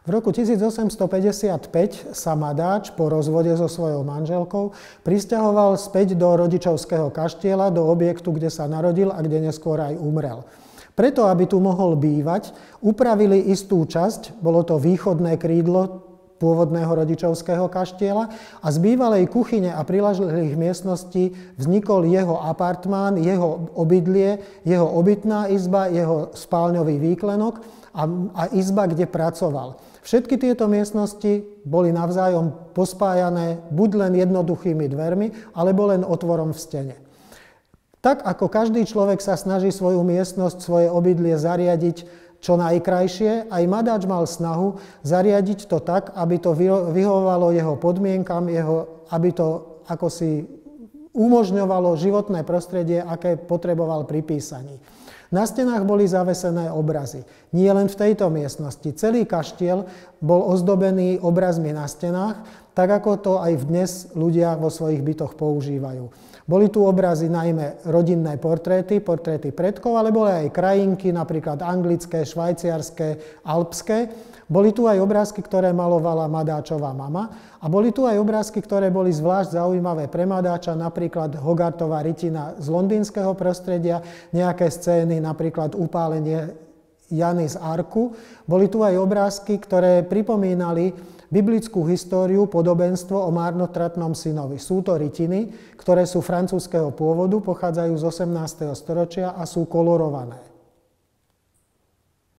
V roku 1855 sa Madáč po rozvode so svojou manželkou prisťahoval späť do rodičovského kaštieľa, do objektu, kde sa narodil a kde neskôr aj umrel. Preto, aby tu mohol bývať, upravili istú časť, bolo to východné krídlo pôvodného rodičovského kaštieľa, a z bývalej kuchyne a priľahlých miestností vznikol jeho apartmán, jeho obydlie, jeho obytná izba, jeho spálňový výklenok a izba, kde pracoval. Všetky tieto miestnosti boli navzájom pospájané buď len jednoduchými dvermi, alebo len otvorom v stene. Tak ako každý človek sa snaží svoju miestnosť, svoje obydlie zariadiť čo najkrajšie, aj Madáč mal snahu zariadiť to tak, aby to vyhovovalo jeho podmienkam, aby to akosi umožňovalo životné prostredie, aké potreboval pri písaní. Na stenách boli zavesené obrazy. Nie len v tejto miestnosti. Celý kaštiel bol ozdobený obrazmi na stenách, tak ako to aj dnes ľudia vo svojich bytoch používajú. Boli tu obrazy najmä rodinné portréty predkov, ale boli aj krajinky, napríklad anglické, švajčiarske, alpské. Boli tu aj obrázky, ktoré malovala Madáčova mama, a boli tu aj obrázky, ktoré boli zvlášť zaujímavé pre Madáča, napríklad Hogartova rytina z londýnskeho prostredia, nejaké scény, napríklad upálenie Jany z Arku. Boli tu aj obrázky, ktoré pripomínali biblickú históriu, podobenstvo o márnotratnom synovi. Sú to rytiny, ktoré sú francúzskeho pôvodu, pochádzajú z 18. storočia a sú kolorované.